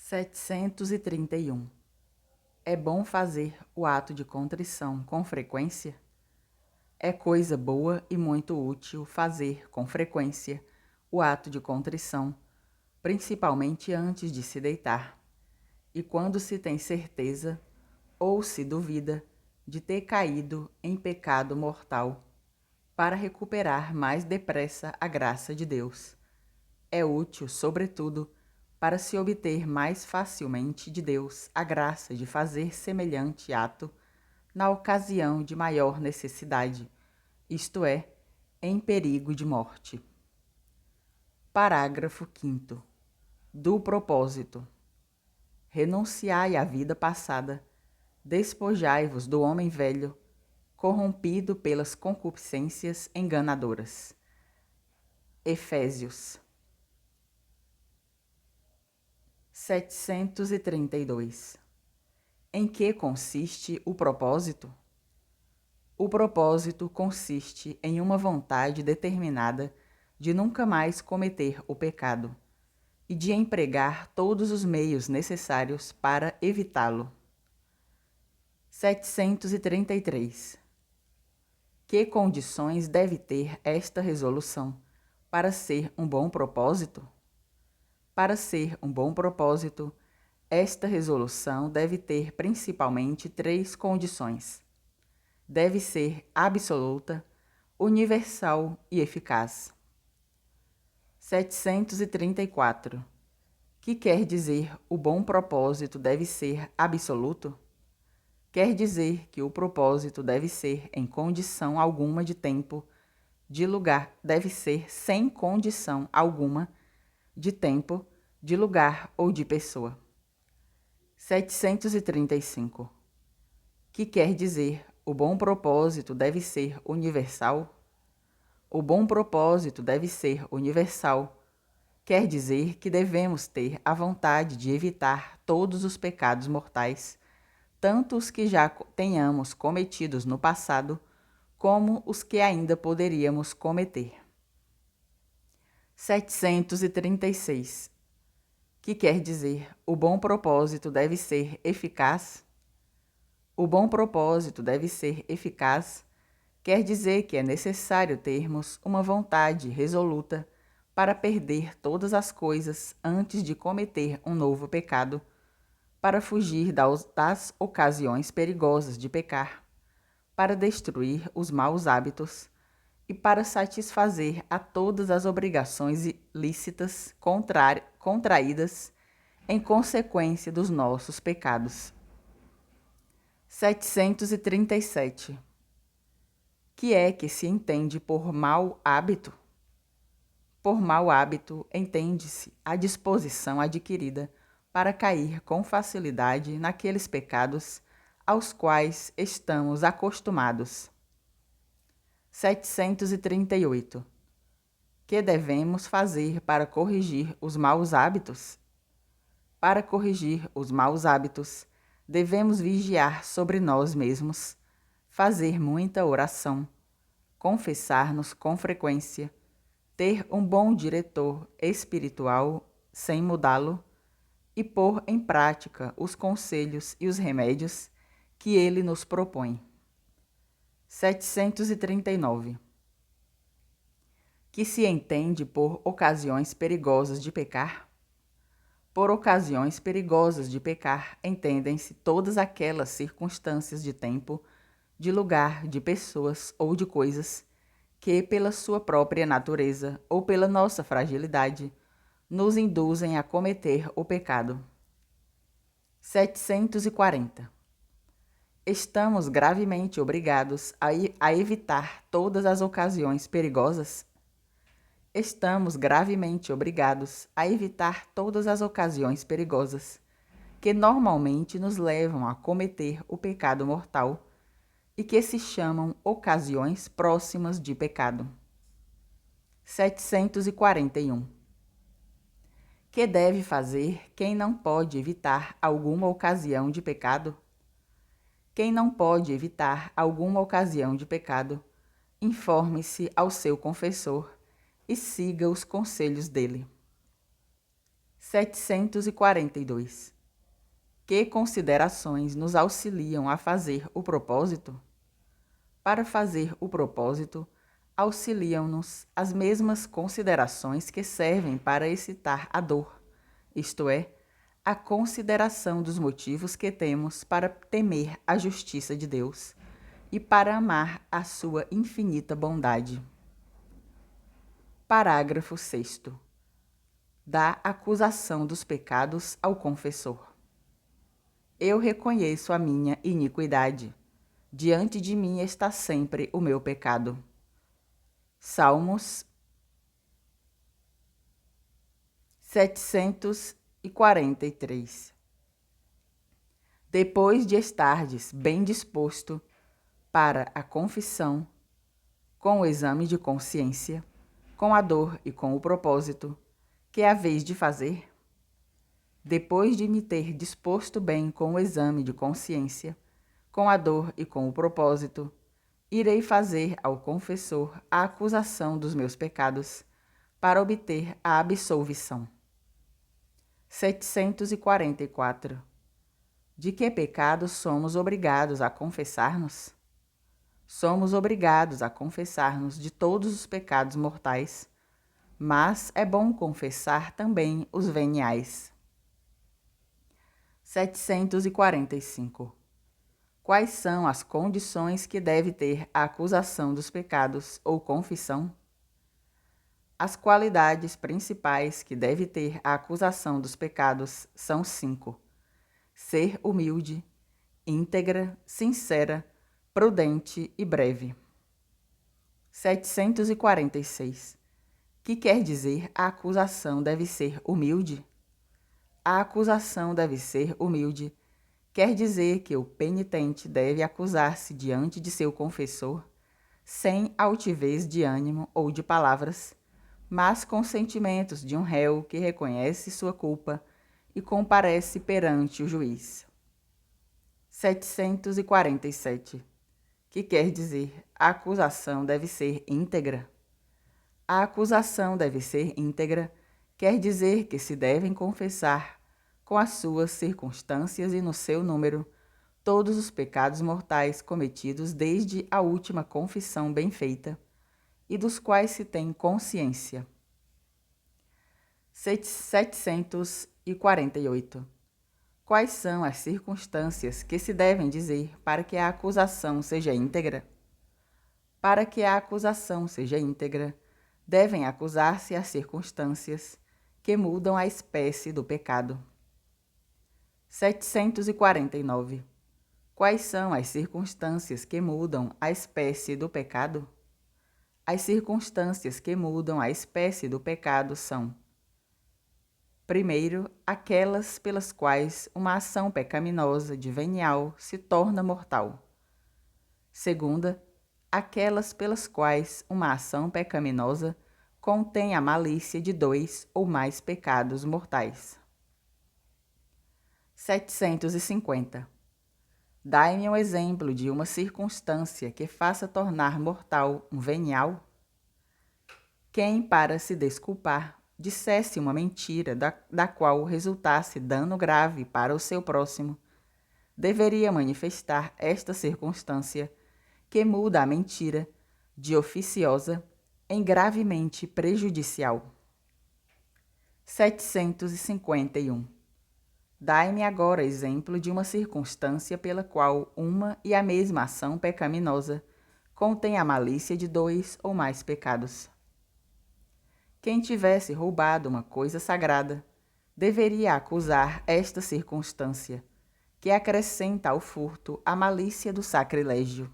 731. É bom fazer o ato de contrição com frequência? É coisa boa e muito útil fazer com frequência o ato de contrição, principalmente antes de se deitar, e quando se tem certeza ou se duvida de ter caído em pecado mortal, para recuperar mais depressa a graça de Deus. É útil, sobretudo, para se obter mais facilmente de Deus a graça de fazer semelhante ato na ocasião de maior necessidade, isto é, em perigo de morte. Parágrafo 5º. Do propósito. Renunciai à vida passada, despojai-vos do homem velho, corrompido pelas concupiscências enganadoras. Efésios 732. Em que consiste o propósito? O propósito consiste em uma vontade determinada de nunca mais cometer o pecado e de empregar todos os meios necessários para evitá-lo. 733. Que condições deve ter esta resolução para ser um bom propósito? Para ser um bom propósito, esta resolução deve ter principalmente 3 condições. Deve ser absoluta, universal e eficaz. 734. Que quer dizer o bom propósito deve ser absoluto? Quer dizer que o propósito deve ser em condição alguma de tempo, de lugar, deve ser sem condição alguma de tempo, de lugar ou de pessoa. 735. Que quer dizer o bom propósito deve ser universal? O bom propósito deve ser universal. Quer dizer que devemos ter a vontade de evitar todos os pecados mortais, tanto os que já tenhamos cometidos no passado, como os que ainda poderíamos cometer. 736. Que quer dizer o bom propósito deve ser eficaz? O bom propósito deve ser eficaz, quer dizer que é necessário termos uma vontade resoluta para perder todas as coisas antes de cometer um novo pecado, para fugir das ocasiões perigosas de pecar, para destruir os maus hábitos e para satisfazer a todas as obrigações lícitas contraídas em consequência dos nossos pecados. 737. Que é que se entende por mau hábito? Por mau hábito, entende-se a disposição adquirida para cair com facilidade naqueles pecados aos quais estamos acostumados. 738. Que devemos fazer para corrigir os maus hábitos? Para corrigir os maus hábitos, devemos vigiar sobre nós mesmos, fazer muita oração, confessar-nos com frequência, ter um bom diretor espiritual sem mudá-lo e pôr em prática os conselhos e os remédios que ele nos propõe. 739. Que se entende por ocasiões perigosas de pecar? Por ocasiões perigosas de pecar, entendem-se todas aquelas circunstâncias de tempo, de lugar, de pessoas ou de coisas que, pela sua própria natureza ou pela nossa fragilidade, nos induzem a cometer o pecado. 740. Estamos gravemente obrigados a evitar todas as ocasiões perigosas? Estamos gravemente obrigados a evitar todas as ocasiões perigosas que normalmente nos levam a cometer o pecado mortal e que se chamam ocasiões próximas de pecado. 741. Que deve fazer quem não pode evitar alguma ocasião de pecado? Quem não pode evitar alguma ocasião de pecado, informe-se ao seu confessor e siga os conselhos dele. 742. Que considerações nos auxiliam a fazer o propósito? Para fazer o propósito, auxiliam-nos as mesmas considerações que servem para excitar a dor, isto é, a consideração dos motivos que temos para temer a justiça de Deus e para amar a sua infinita bondade. Parágrafo 6º. Da acusação dos pecados ao confessor. Eu reconheço a minha iniquidade. Diante de mim está sempre o meu pecado. Salmos 743. Depois de estardes bem disposto para a confissão, com o exame de consciência, com a dor e com o propósito, que haveis de fazer? Depois de me ter disposto bem com o exame de consciência, com a dor e com o propósito, irei fazer ao confessor a acusação dos meus pecados, para obter a absolvição. 744. De que pecados somos obrigados a confessar-nos? Somos obrigados a confessar-nos de todos os pecados mortais, mas é bom confessar também os veniais. 745. Quais são as condições que deve ter a acusação dos pecados ou confissão? As qualidades principais que deve ter a acusação dos pecados são 5: ser humilde, íntegra, sincera, prudente e breve. 746. Que quer dizer a acusação deve ser humilde? A acusação deve ser humilde. Quer dizer que o penitente deve acusar-se diante de seu confessor, sem altivez de ânimo ou de palavras, mas com sentimentos de um réu que reconhece sua culpa e comparece perante o juiz. 747. Que quer dizer, a acusação deve ser íntegra? A acusação deve ser íntegra, quer dizer que se devem confessar, com as suas circunstâncias e no seu número, todos os pecados mortais cometidos desde a última confissão bem feita, e dos quais se tem consciência. 748. Quais são as circunstâncias que se devem dizer para que a acusação seja íntegra? Para que a acusação seja íntegra, devem acusar-se as circunstâncias que mudam a espécie do pecado. 749. Quais são as circunstâncias que mudam a espécie do pecado? As circunstâncias que mudam a espécie do pecado são: primeiro, aquelas pelas quais uma ação pecaminosa de venial se torna mortal. Segunda, aquelas pelas quais uma ação pecaminosa contém a malícia de 2 ou mais pecados mortais. 750. Dai-me um exemplo de uma circunstância que faça tornar mortal um venial. Quem, para se desculpar, dissesse uma mentira da qual resultasse dano grave para o seu próximo, deveria manifestar esta circunstância que muda a mentira de oficiosa em gravemente prejudicial. 751. Dai-me agora exemplo de uma circunstância pela qual uma e a mesma ação pecaminosa contém a malícia de 2 ou mais pecados. Quem tivesse roubado uma coisa sagrada, deveria acusar esta circunstância, que acrescenta ao furto a malícia do sacrilégio.